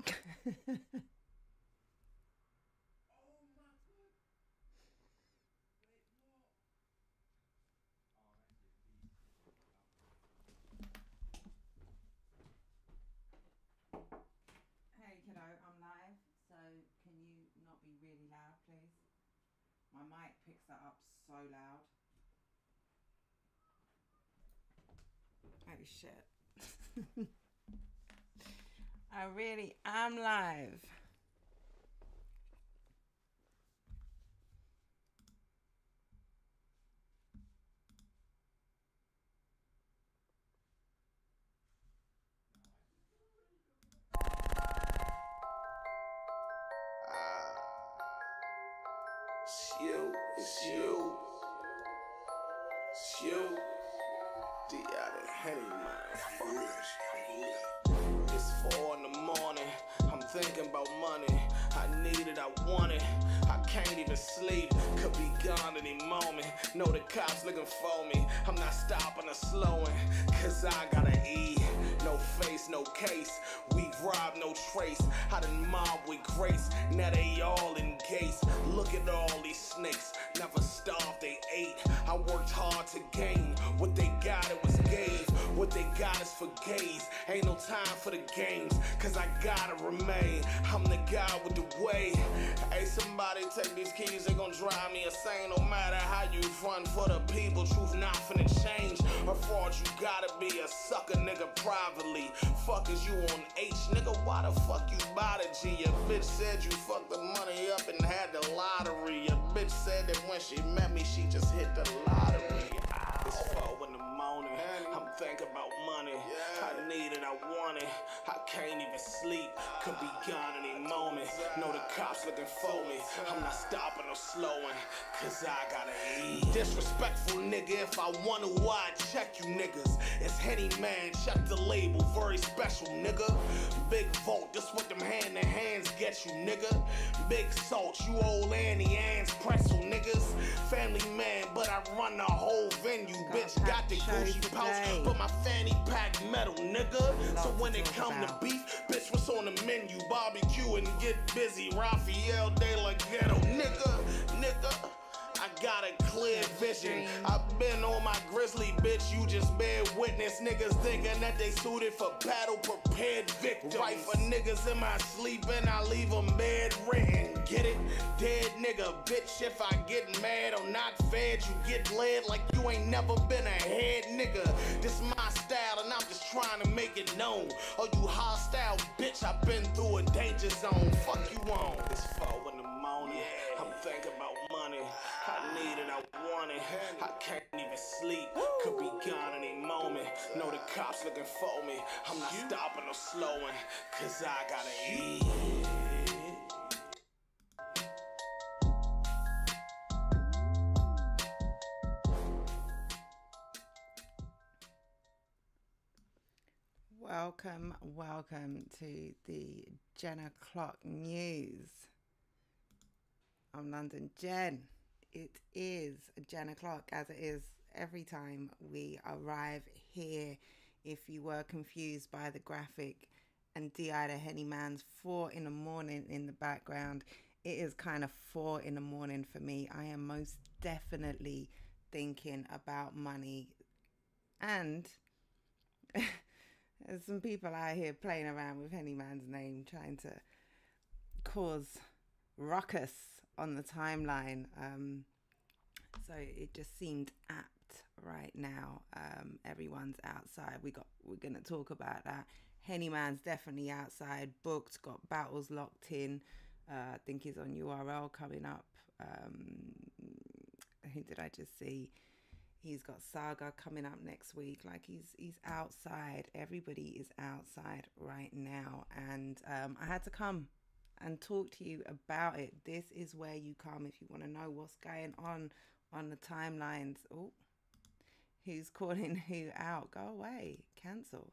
Hey kiddo, I'm live, so can you not be really loud, please? My mic picks that up so loud. Oh shit. I really am live. It's you, it's you, it's you. D out of Henny, man. It's 4 in the morning. I'm thinking about money. I need it, I want it. I can't even sleep. Could be gone any moment. Know the cops looking for me. I'm not stopping or slowing. Cause I gotta eat. No face, no case. We robbed, no trace. I done mob with grace. Now they all engaged. Look at all these snakes. Never starved, they ate. I worked hard to gain. What they got, it was gave. What they got is for gays. Ain't no time for the games. Cause I gotta remain. I'm the guy with the way. Hey, somebody take these keys. They gon' drive me insane. No matter how you front for the people. Truth not finna change. Or fraud, you gotta be a sucker, nigga, privately. Fuck is you on H, nigga, why the fuck you buy the G? Your bitch said you fucked the money up and had the lottery. Your bitch said that when she met me, she just hit the lottery. It's 4 in the morning, I'm thinking about money. I need it, I want it, I can't even sleep. Could be gone any moment. Know the cops looking for me. I'm not stopping or slowing, cause I gotta eat. Disrespectful nigga, if I want to, I'd check you niggas. It's Henny man, check the label, very special nigga. Big vote, this what them hand in hands get you nigga. Big salt, you old Annie Ann's pretzel niggas. Family man, but I run the whole venue. Bitch got the Gucci pouch, but my fanny pack metal nigga. So when it come to beef, bitch what's on the menu? Barbecue and get busy. Raphael De La Ghetto nigga. I got a clear vision. I've been on my grizzly, bitch. You just bear witness. Niggas thinking that they suited for battle, prepared victims. Right for niggas in my sleep and I leave them bedridden. Get it? Dead nigga, bitch. If I get mad or not fed, you get led like you ain't never been ahead, nigga. This my style and I'm just trying to make it known. Oh, you hostile, bitch. I've been through a danger zone. Fuck you on. It's 4 in the morning. I'm thinking about money. I need it, I want it. I can't even sleep. Could be gone any moment. Know the cops looking for me. I'm not stopping or slowing, cause I gotta eat. Welcome to the Jen o'clock news. I'm London Jen. It is 10 o'clock, as it is every time we arrive here. If you were confused by the graphic and D.I. the Henny Man's 4 in the morning in the background, it is kind of 4 in the morning for me. I am most definitely thinking about money, and there's some people out here playing around with Henny Man's name, trying to cause ruckus on the timeline. So it just seemed apt right now. Everyone's outside. We're gonna talk about that. Henny Man's definitely outside, booked, got battles locked in. I think he's on URL coming up. Who did I just see? He's got Saga coming up next week. Like he's outside. Everybody is outside right now, and I had to come and talk to you about it. This is where you come if you want to know what's going on the timelines. Oh, who's calling who out? Go away. Cancel.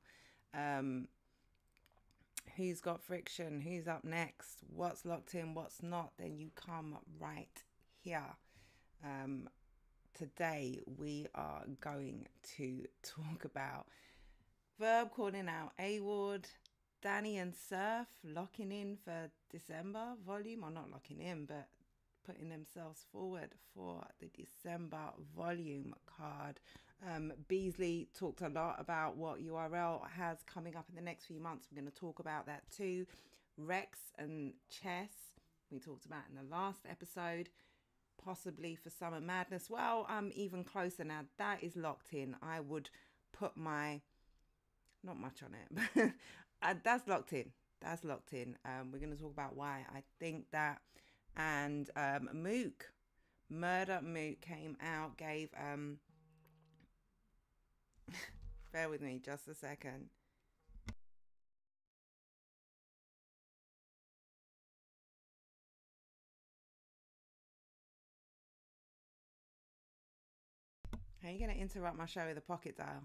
Who's got friction? Who's up next? What's locked in? What's not? Then you come right here. Today we are going to talk about Verb calling out A-Ward, Danny and Surf locking in for December volume, or not locking in, but putting themselves forward for the December volume card. Beasley talked a lot about what URL has coming up in the next few months. We're going to talk about that too. Rex and Chess, we talked about in the last episode. Possibly for Summer Madness. Well, I'm even closer now. That is locked in. I would put my, not much on it, but that's locked in. That's locked in. We're going to talk about why I think that. And Mook, Murder Mook came out, gave, bear with me just a second. How are you going to interrupt my show with a pocket dial?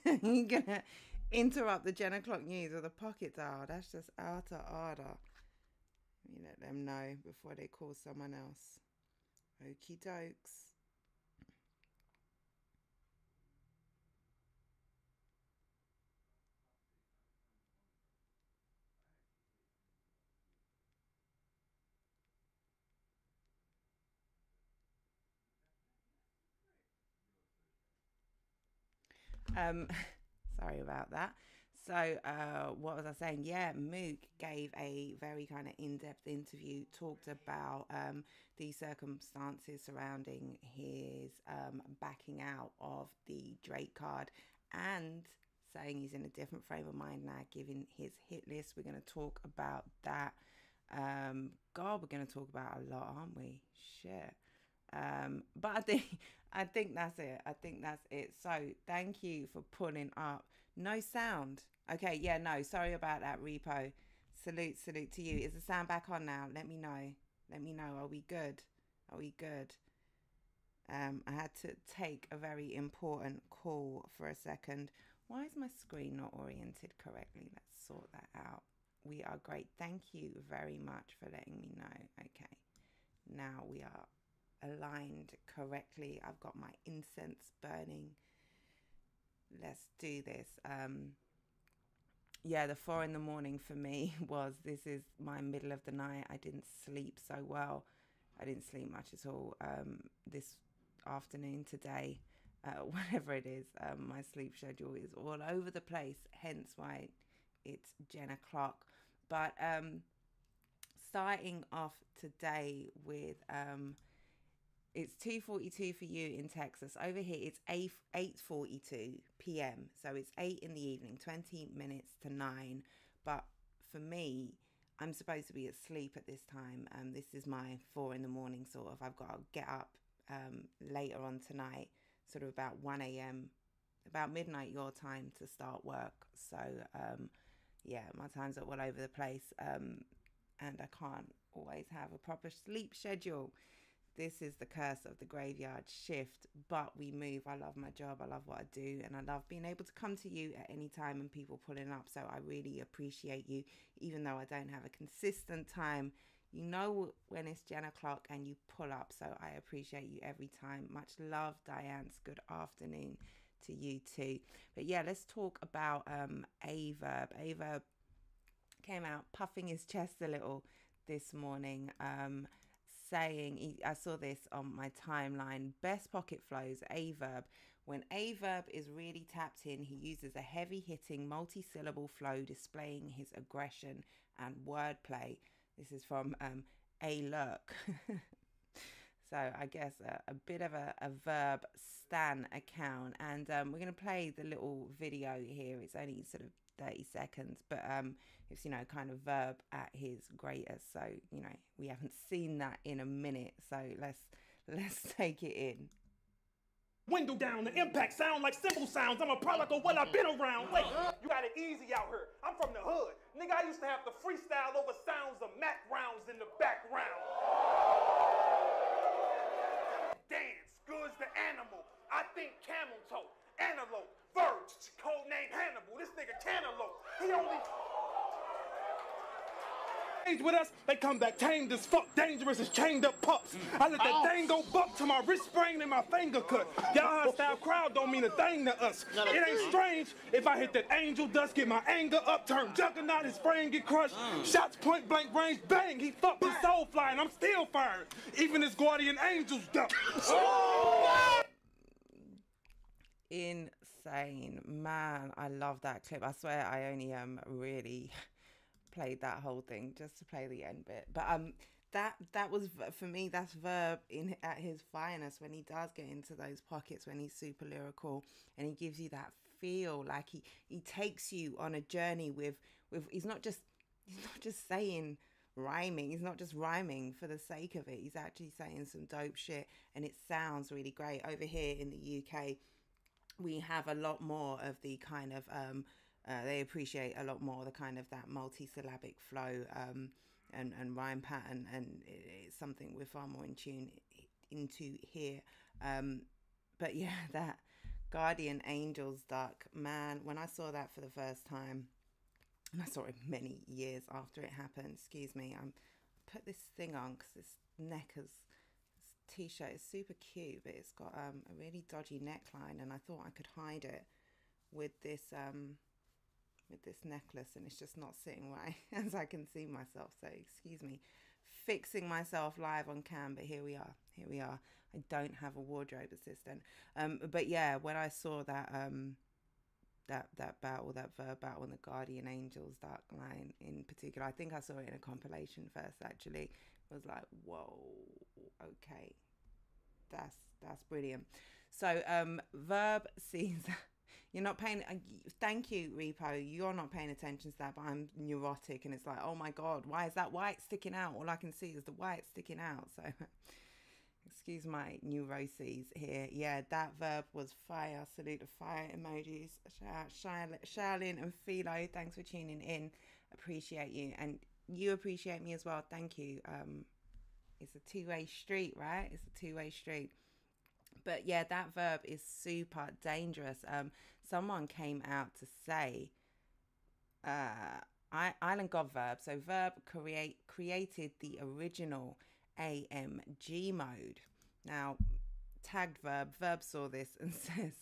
You're going to interrupt the 10 o'clock news with a pocket dial. That's just out of order. You let them know before they call someone else. Okie dokes. Sorry about that. So what was I saying? Yeah, Mook gave a very kind of in-depth interview, talked about the circumstances surrounding his backing out of the Drake card, and saying he's in a different frame of mind now, giving his hit list. We're going to talk about that. God, we're going to talk about a lot, aren't we? Shit. But I think that's it. I think that's it. So thank you for pulling up. No sound. Okay, yeah, no, sorry about that, Repo. Salute to you. Is the sound back on now? Let me know. Let me know. Are we good? Are we good? I had to take a very important call for a second. Why is my screen not oriented correctly? Let's sort that out. We are great. Thank you very much for letting me know. Okay, now we are aligned correctly. I've got my incense burning. Let's do this. Yeah, the 4 a.m. for me was, this is my middle of the night. I didn't sleep so well. I didn't sleep much at all this afternoon, today, whatever it is. My sleep schedule is all over the place, hence why it's 10 o'clock. But starting off today with it's 2:42 for you in Texas. Over here, it's 8:42 p.m. So it's 8 in the evening, 20 minutes to 9. But for me, I'm supposed to be asleep at this time. This is my 4 a.m. sort of. I've got to get up later on tonight, sort of about 1 a.m., about midnight your time to start work. So, yeah, my time's all over the place. And I can't always have a proper sleep schedule. This is the curse of the graveyard shift, but we move. I love my job. I love what I do, and I love being able to come to you at any time and people pulling up. So I really appreciate you, even though I don't have a consistent time. You know when it's 10 o'clock and you pull up, so I appreciate you every time. Much love, Diane. Good afternoon to you too. But yeah, let's talk about Verb. Verb came out puffing his chest a little this morning, saying, I saw this on my timeline, best pocket flows, Verb. When Verb is really tapped in, he uses a heavy-hitting multi-syllable flow displaying his aggression and wordplay. This is from Lurk. So I guess a bit of a Verb stan account. And we're going to play the little video here. It's only sort of 30 seconds, but it's, you know, kind of Verb at his greatest. So, you know, we haven't seen that in a minute. So let's take it in. Window down, the impact sound like cymbal sounds. I'm a product of what I've been around. Wait, you got it easy out here. I'm from the hood. Nigga, I used to have to freestyle over sounds of Mac rounds in the background. Dance, goods the animal. I think camel toe, antelope, Verb, code name Hannibal. This nigga cantaloupe. He only... Stage with us, they come back tamed as fuck, dangerous as chained up pups. I let that thing go buck to my wrist sprain and my finger cut. Y'all hostile crowd don't mean a thing to us. It ain't strange if I hit that angel dust, get my anger up, turn juggernaut, his frame get crushed. Shots point blank range, bang, he fucked his soul flying. I'm still firing, even his guardian angels duck. Insane, man. I love that clip. I swear I only really played that whole thing just to play the end bit, but that was, for me, that's Verb at his finest, when he does get into those pockets, when he's super lyrical and he gives you that feel, like he takes you on a journey with he's not just saying rhyming, he's not just rhyming for the sake of it, he's actually saying some dope shit, and it sounds really great. Over here in the UK, we have a lot more of the kind of they appreciate a lot more the kind of that multi-syllabic flow and rhyme pattern, and it's something we're far more in tune into here. But yeah, that Guardian Angels duck, man, when I saw that for the first time, and I saw it many years after it happened, excuse me, I put this thing on because this neckers t-shirt is super cute, but it's got a really dodgy neckline, and I thought I could hide it with this necklace, and it's just not sitting right as I can see myself, so excuse me, fixing myself live on cam, but here we are. I don't have a wardrobe assistant, but yeah, when I saw that that battle, that Verb battle, and the Guardian Angels dark line in particular, I think I saw it in a compilation first, actually. It was like, whoa, okay, that's brilliant. So Verb sees you're not paying, thank you Repo, you're not paying attention to that, but I'm neurotic, and it's like, oh my god, why is that white sticking out? All I can see is the white sticking out, so excuse my neuroses here. Yeah, that Verb was fire. Salute the fire emojis. Shaolin and Philo, thanks for tuning in, appreciate you, and you appreciate me as well, thank you. It's a two-way street, right? It's a two-way street. But yeah, that Verb is super dangerous. Someone came out to say, Island God Verb. So Verb created the original AMG mode. Now, tagged Verb saw this and says,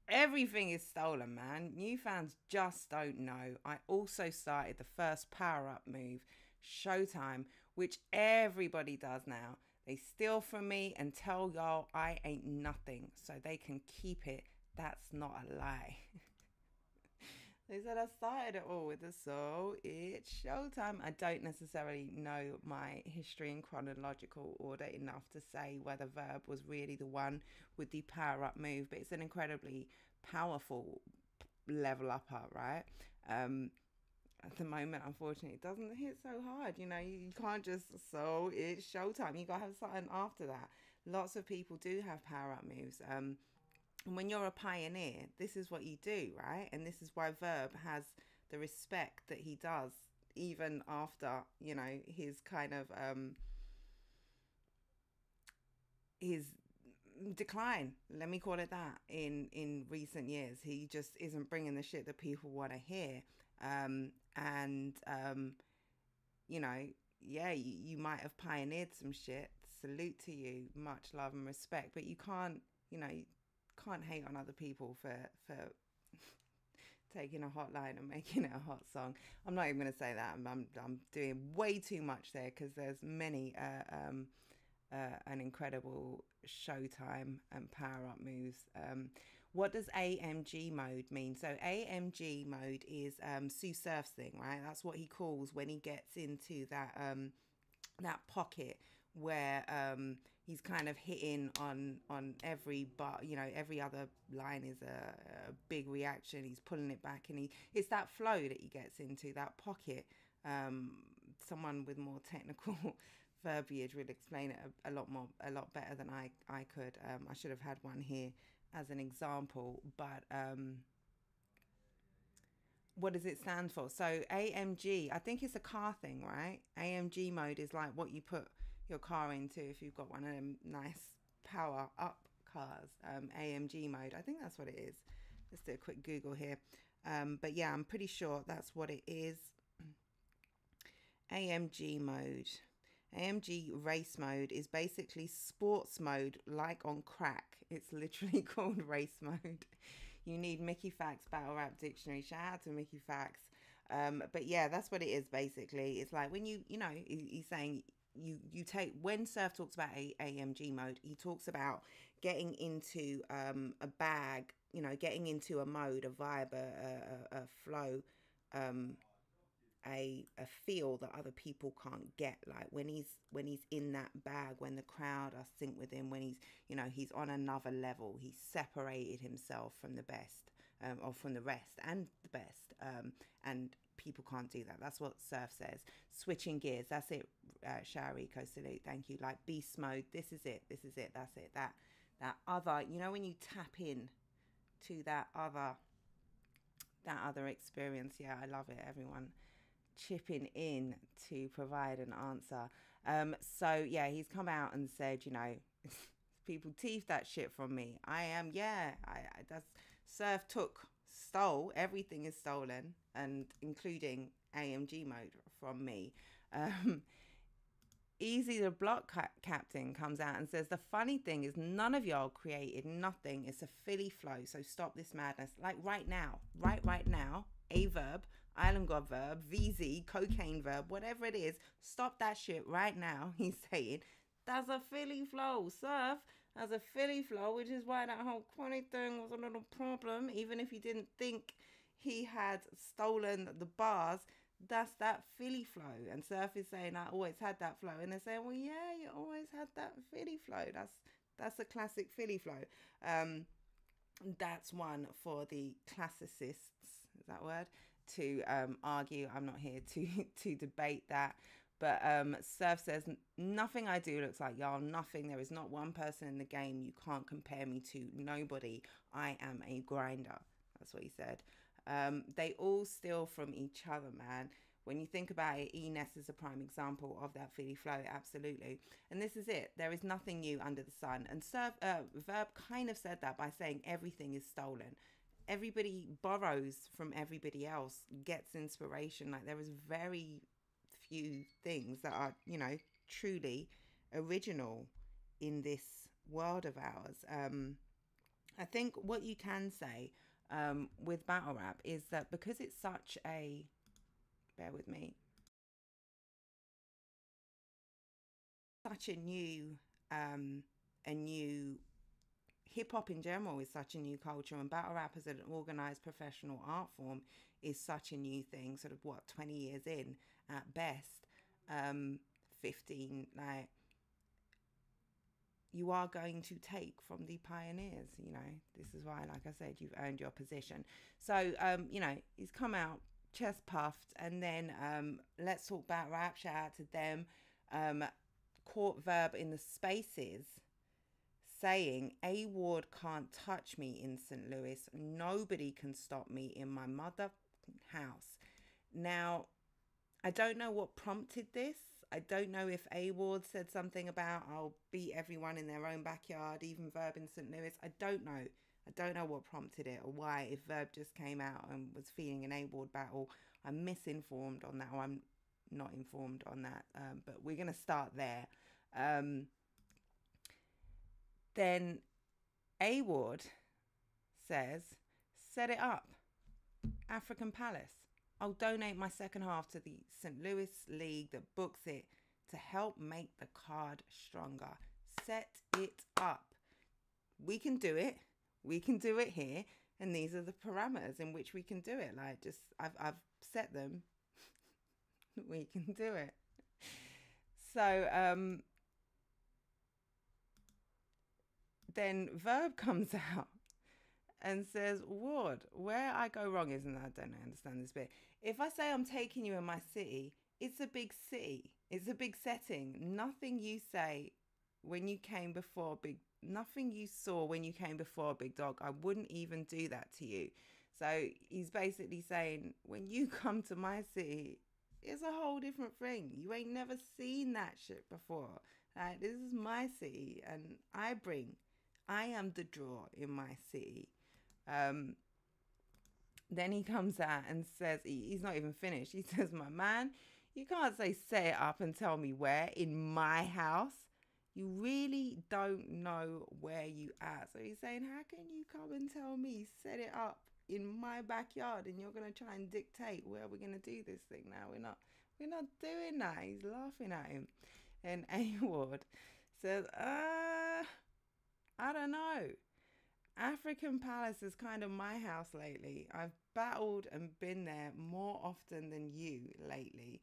everything is stolen, man. New fans just don't know. I also started the first power-up move, Showtime, which everybody does now. They steal from me and tell y'all I ain't nothing, so they can keep it. That's not a lie. They said I started it all with the so it's showtime. I don't necessarily know my history in chronological order enough to say whether Verb was really the one with the power up move, but it's an incredibly powerful level upper, right? At the moment, unfortunately, it doesn't hit so hard. You know, you can't just, so it's showtime. You got to have something after that. Lots of people do have power up moves. And when you're a pioneer, this is what you do, right? And this is why Verb has the respect that he does, even after, you know, his kind of, his decline, let me call it that, in recent years. He just isn't bringing the shit that people want to hear. You know, yeah, you might have pioneered some shit. Salute to you, much love and respect. But you can't, you know, you can't hate on other people for taking a hot line and making it a hot song. I'm not even going to say that. I'm doing way too much there, because there's many an incredible showtime and power up moves. What does AMG mode mean? So AMG mode is Sue Surf's thing, right? That's what he calls when he gets into that that pocket where he's kind of hitting on every but, you know, every other line is a big reaction. He's pulling it back, and it's that flow that he gets into, that pocket. Someone with more technical verbiage would explain it a lot better than I could. I should have had one here as an example, but what does it stand for? So AMG, I think it's a car thing, right? AMG mode is like what you put your car into if you've got one of them nice power up cars. AMG mode, I think that's what it is. Let's do a quick Google here. But yeah, I'm pretty sure that's what it is. AMG mode. AMG race mode is basically sports mode, like on crack. It's literally called race mode. You need Mickey Facts Battle Rap Dictionary. Shout out to Mickey Facts. But yeah, that's what it is basically. It's like when he's saying you take, when Surf talks about AMG mode, he talks about getting into a bag, getting into a mode, a vibe, a flow, a feel that other people can't get, like when he's in that bag, when the crowd are synced with him, when he's on another level, he's separated himself from the best, or from the rest and the best, and people can't do that. That's what Surf says. Switching gears, that's it. Shari Salute, thank you. Like beast mode, this is it, that's it. That other, when you tap in to that other experience. Yeah, I love it. Everyone chipping in to provide an answer. So yeah, he's come out and said, people teeth that shit from me. I that's Surf stole, everything is stolen, and including AMG mode from me. Easy the block captain comes out and says, the funny thing is none of y'all created nothing. It's a Philly flow, so stop this madness. Like right now, a verb, Island God verb, VZ, cocaine verb, whatever it is, stop that shit right now. He's saying that's a Philly flow. Surf has a Philly flow, which is why that whole quality thing was a little problem. Even if you didn't think he had stolen the bars, that's that Philly flow. And Surf is saying, I always had that flow. And they're saying, well, yeah, you always had that Philly flow. That's a classic Philly flow. That's one for the classicists, is that word, to argue. I'm not here to debate that. But Surf says, nothing I do looks like y'all, nothing. There is not one person in the game you can't compare me to. Nobody. I am a grinder. That's what he said. They all steal from each other, man. When you think about it, Enes is a prime example of that Philly flow, absolutely. And this is it. There is nothing new under the sun. And Verb kind of said that by saying everything is stolen. Everybody borrows from everybody else, gets inspiration. Like there is very few things that are, truly original in this world of ours. I think what you can say with battle rap is that because it's such a, bear with me, such a new hip hop in general is such a new culture, and battle rap as an organized professional art form is such a new thing, sort of 20 years in at best, 15, like you are going to take from the pioneers. This is why, like I said, you've earned your position. So he's come out chest puffed, and then Let's Talk About Rap, shout out to them, caught Verb in the spaces saying, A Ward can't touch me in St. Louis, nobody can stop me in my mother house. Now I don't know what prompted this. I don't know if A Ward said something about I'll beat everyone in their own backyard, even Verb in St. Louis. I don't know what prompted it, or why, if Verb just came out and was feeling an A Ward battle. I'm misinformed on that, or I'm not informed on that. But we're going to start there. Then A Ward says, set it up. African Palace. I'll donate my second half to the St. Louis League that books it to help make the card stronger. Set it up. We can do it. We can do it here. And these are the parameters in which we can do it. Like, just, I've set them. We can do it. So, then Verb comes out and says, Ward, where I go wrong is, and I don't understand this bit. If I say I'm taking you in my city, it's a big city. It's a big setting. Nothing you say when you came before nothing you saw when you came before Big Dog, I wouldn't even do that to you. So he's basically saying, when you come to my city, it's a whole different thing. You ain't never seen that shit before. Like, this is my city, and I am the draw in my city. Then he comes out and says, he's not even finished. He says, my man, You can't say set it up and tell me where in my house. You really don't know where you at. So he's saying, how can you come and tell me set it up in my backyard and you're gonna try and dictate where we're gonna do this thing now? We're not doing that. He's laughing at him. And A Ward says, I don't know. African Palace is kind of my house lately. I've battled and been there more often than you lately.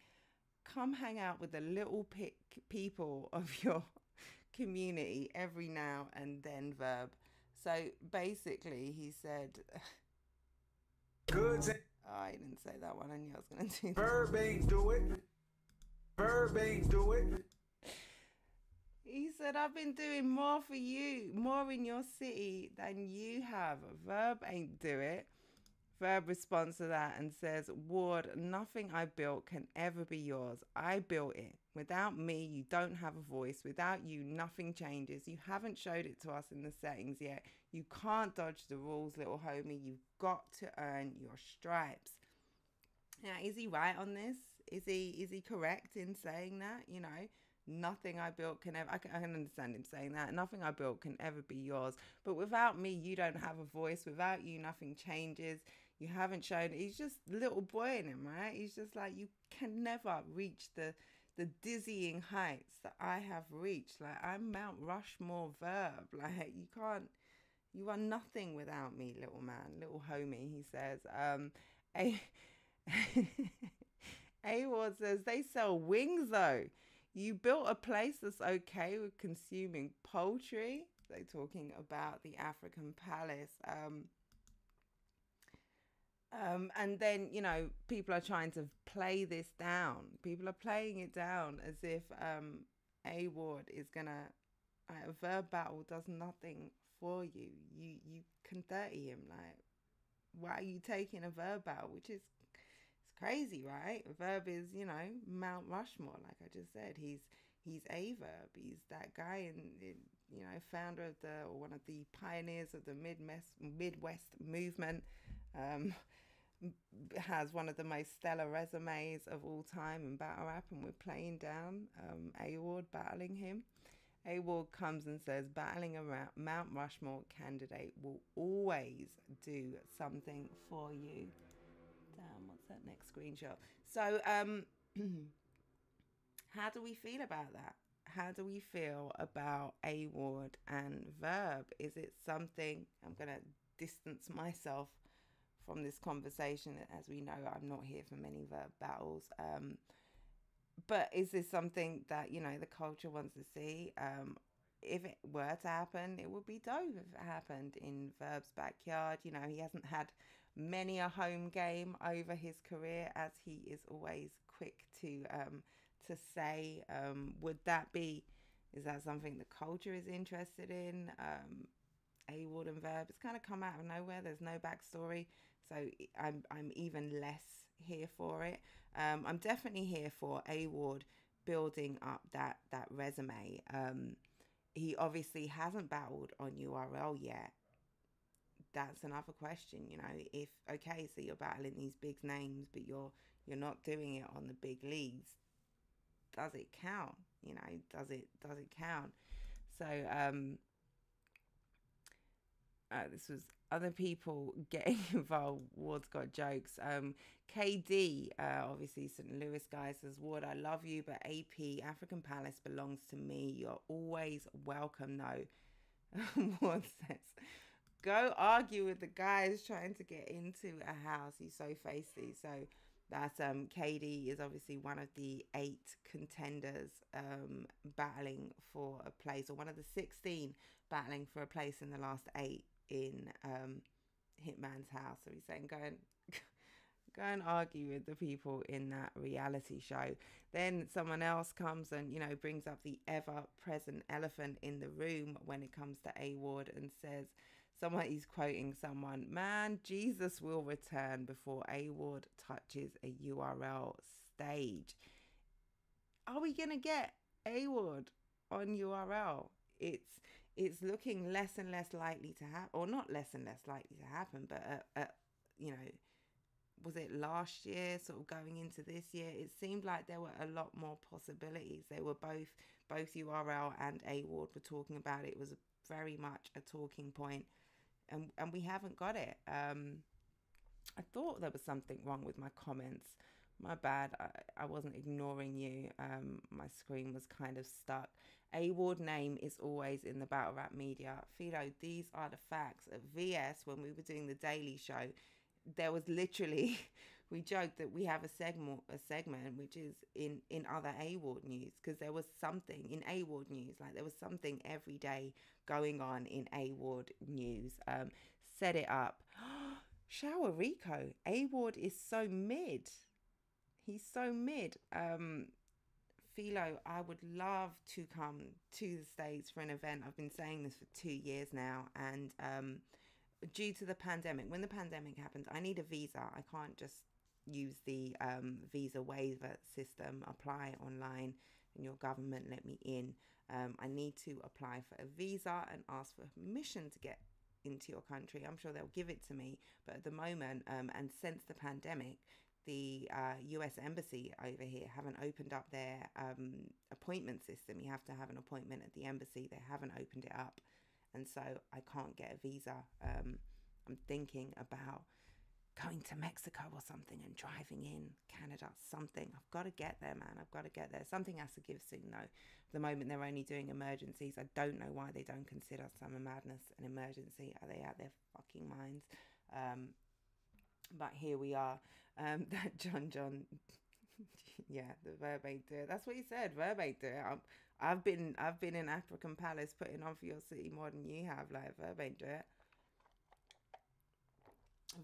Come hang out with the little people of your community every now and then, Verb. So basically he said Goods. Oh, I didn't say that one. I knew I was going to do that. Verb ain't do it. Verb ain't do it. He said, I've been doing more for you, more in your city than you have. Verb ain't do it. Verb responds to that and says, Ward, nothing I built can ever be yours. I built it. Without me, you don't have a voice. Without you, nothing changes. You haven't showed it to us in the settings yet. You can't dodge the rules, little homie. You've got to earn your stripes. Now, is he right on this? Is he correct in saying that? You know, nothing I built can ever, I can understand him saying that. Nothing I built can ever be yours. But without me, you don't have a voice. Without you, nothing changes. You haven't shown. He's just little boy in him, right? He's just like, you can never reach the dizzying heights that I have reached. Like, I'm Mount Rushmore Verb. Like, you can't, you are nothing without me, little man, little homie, he says. A Ward says, they sell wings though. You built a place that's okay with consuming poultry. They're talking about the African Palace. And then, you know, people are trying to play this down. People are playing it down as if A Ward is gonna, a verb battle does nothing for you. You can dirty him. Like, why are you taking a verb battle? Which is, it's crazy, right? A verb is, you know, Mount Rushmore. Like I just said, he's a verb. He's that guy and you know, founder of or one of the pioneers of the Midwest movement. Has one of the most stellar resumes of all time in battle rap, and we're playing down A Ward, battling him. A Ward comes and says, battling a Mount Rushmore candidate will always do something for you. Damn, what's that next screenshot? So how do we feel about that? How do we feel about A Ward and Verb? Is it something, I'm going to distance myself from this conversation. As we know, I'm not here for many verb battles. But is this something that, you know, the culture wants to see? If it were to happen, it would be dope if it happened in Verb's backyard. You know, he hasn't had many a home game over his career, as he is always quick to say. Is that something the culture is interested in? A Ward and Verb, it's kind of come out of nowhere. There's no backstory, so I'm even less here for it. I'm definitely here for A Ward building up that resume. He obviously hasn't battled on URL yet. That's another question, you know. If okay, so you're battling these big names, but you're not doing it on the big leagues. Does it count? You know, does it count? So this was other people getting involved. Ward's got jokes. KD, obviously St. Louis guy, says, Ward, I love you, but AP, African Palace belongs to me. You're always welcome, though. Ward says, go argue with the guys trying to get into a house. He's so feisty. So that's KD is obviously one of the 8 contenders battling for a place, or one of the 16 battling for a place in the last 8 in Hitman's house. So he's saying go and argue with the people in that reality show. Then someone else comes and, you know, brings up the ever present elephant in the room when it comes to A Ward and says, he's quoting someone, man, Jesus will return before A Ward touches a URL stage. Are we gonna get A Ward on URL? It's looking less and less likely to happen, or not less and less likely to happen, but you know, was it last year, sort of going into this year, it seemed like there were a lot more possibilities. They were both URL and A Ward were talking about it. It was very much a talking point, and we haven't got it. I thought there was something wrong with my comments. My bad. I wasn't ignoring you. My screen was kind of stuck. A Ward name is always in the battle rap media. Philo, these are the facts. At VS, when we were doing the Daily Show, there was literally, we joked that we have a segment which is in other A Ward news, because there was something in A Ward news, like there was something every day going on in A Ward news. Set it up. Shower Rico. A Ward is so mid. He's so mid. Philo, I would love to come to the States for an event. I've been saying this for 2 years now, and due to the pandemic, when the pandemic happened, I need a visa. I can't just use the visa waiver system, apply online, and your government let me in. I need to apply for a visa and ask for permission to get into your country. I'm sure they'll give it to me, but at the moment, and since the pandemic, the US Embassy over here haven't opened up their appointment system. You have to have an appointment at the embassy. They haven't opened it up, and so I can't get a visa. I'm thinking about going to Mexico or something and driving in Canada, something. I've got to get there, man. I've got to get there. Something has to give soon, though. At the moment, they're only doing emergencies. I don't know why they don't consider Summer Madness an emergency. Are they out their fucking minds? But here we are. That John, yeah, the Verb ain't do it. That's what he said. Verb ain't do it. I've been in African Palace putting on for your city more than you have. Like, Verb ain't do it.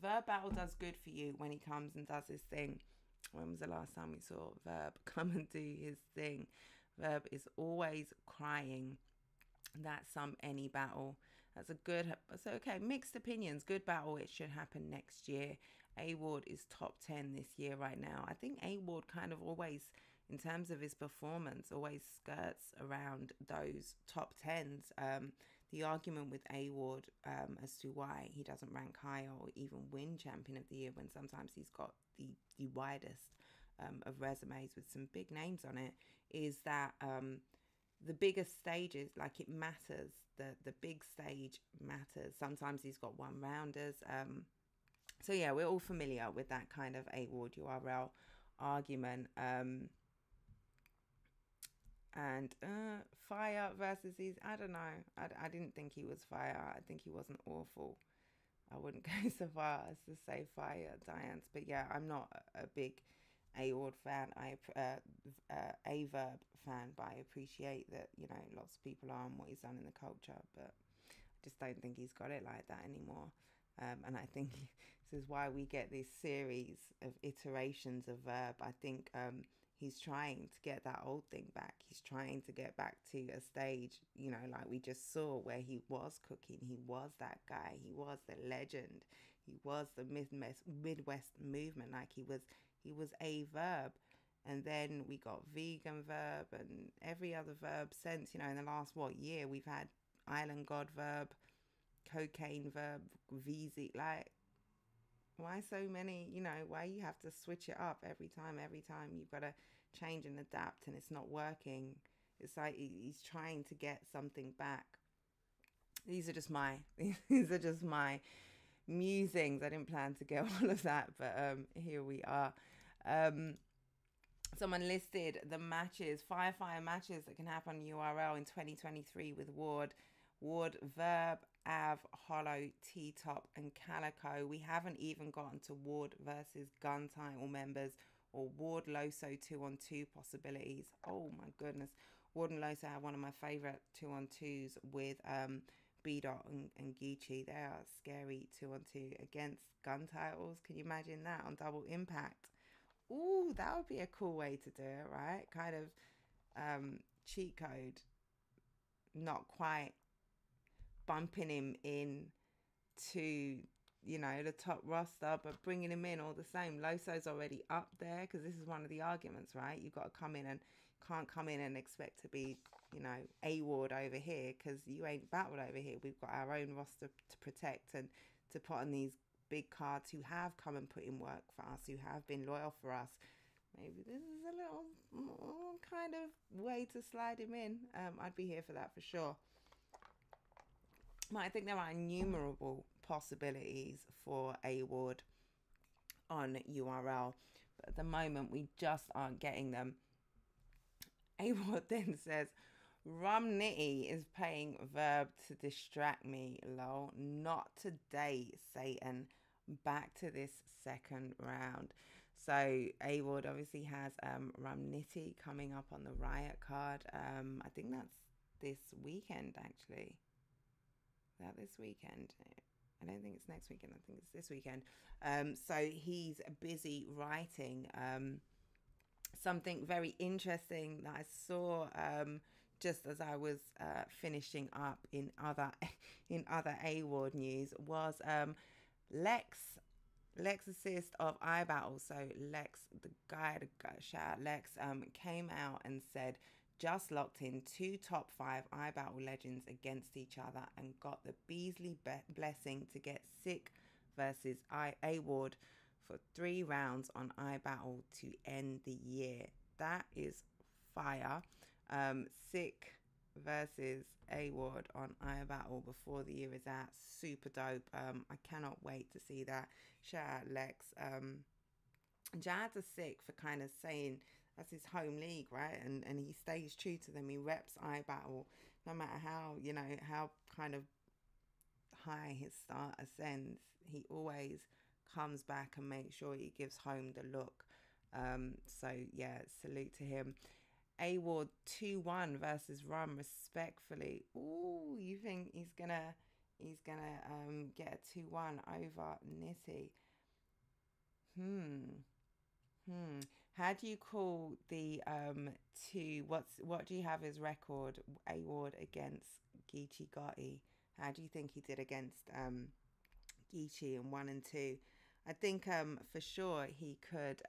Verb Battle does good for you when he comes and does his thing. When was the last time we saw Verb come and do his thing? Verb is always crying that any battle. That's a good, so okay, mixed opinions. Good battle. It should happen next year. A Ward is top 10 this year right now. I think A Ward kind of always, in terms of his performance, always skirts around those top 10s. The argument with A Ward as to why he doesn't rank higher or even win Champion of the Year, when sometimes he's got the widest of resumes with some big names on it, is that the biggest stages, like, it matters. The big stage matters. Sometimes he's got one rounders. So yeah, we're all familiar with that kind of A Ward URL argument. And Fire versus these, I don't know. I didn't think he was Fire. I think he wasn't awful. I wouldn't go so far as to say Fire, Diane's. But yeah, I'm not a big A Ward fan. A Verb fan, but I appreciate that, you know, lots of people are and what he's done in the culture. But I just don't think he's got it like that anymore. And I think this is why we get this series of iterations of Verb. I think he's trying to get that old thing back. He's trying to get back to a stage, you know, like we just saw, where he was cooking. He was that guy. He was the legend. He was the Midwest movement. Like, he was a Verb. And then we got vegan Verb and every other Verb since, you know, in the last, year, we've had Island God Verb, Cocaine Verb, VZ. Like, why so many, you know, why you have to switch it up every time you've got to change and adapt and it's not working. It's like he's trying to get something back. These are just my musings. I didn't plan to get all of that, but here we are. Someone listed the matches, fire matches that can happen on URL in 2023 with Ward, Verb, Av, Hollow, T-Top and Calico. We haven't even gotten to Ward versus Gun Title members or Ward Loso 2-on-2 possibilities. Oh my goodness. Ward and Loso have one of my favourite 2-on-2s with B-Dot and Geechee. They are scary 2-on-2 against Gun Titles. Can you imagine that on Double Impact? Ooh, that would be a cool way to do it, right? Kind of cheat code. Not quite bumping him in to, you know, the top roster, but bringing him in all the same. Loso's already up there, because this is one of the arguments, right? You've got to come in and can't come in and expect to be, you know, A-Ward over here, because you ain't battled over here. We've got our own roster to protect and to put on these big cards who have come and put in work for us, who have been loyal for us, maybe this is a little kind of way to slide him in. I'd be here for that for sure. But I think there are innumerable possibilities for A Ward on URL, but at the moment we just aren't getting them. A Ward then says, Rum Nitty is playing Verb to distract me, lol. Not today, Satan. Back to this second round. So A Ward obviously has Rum Nitty coming up on the Riot card. I think that's this weekend, actually. Is that this weekend? I don't think it's next weekend. I think it's this weekend. So he's busy writing. Something very interesting that I saw just as I was finishing up in other A Ward news was Lex assist of iBattle. So Lex, the guy, shout out Lex, came out and said, just locked in 2 top 5 iBattle legends against each other and got the Beasley blessing to get Sick versus A Ward for 3 rounds on iBattle to end the year. That is fire. Sick versus A Ward on iBattle before the year is out. Super dope. I cannot wait to see that. Shout out Lex. Jad's a Sick for kind of saying that's his home league, right? And he stays true to them. He reps iBattle no matter how, you know, how kind of high his start ascends. He always comes back and makes sure he gives home the look. So yeah, salute to him. A Ward 2-1 versus Rum, respectfully. Ooh, you think he's gonna get a 2-1 over Nitty? How do you call the what do you have his record, A Ward against Geechee Gotti? How do you think he did against Geechee in 1 and 2? I think for sure he could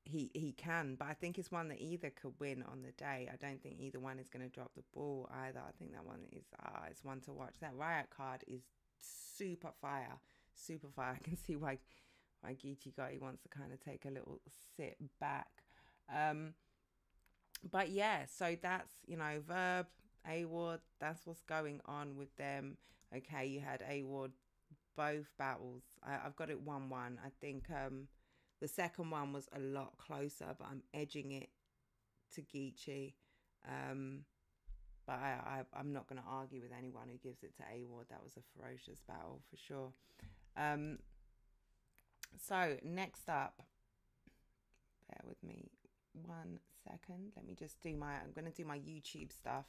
he can, but I think it's one that either could win on the day. I don't think either one is going to drop the ball either. I think that one is it's one to watch. That Riot card is super fire. I can see why Geechee Gotti wants to kind of take a little sit back. But yeah, so that's, you know, Verb, A Ward, that's what's going on with them. Okay, you had A Ward both battles. I've got it 1-1. I think the second one was a lot closer, but I'm edging it to Geechee. But I'm not going to argue with anyone who gives it to A Ward. That was a ferocious battle for sure. So next up, bear with me 1 second. Let me just I'm going to do my YouTube stuff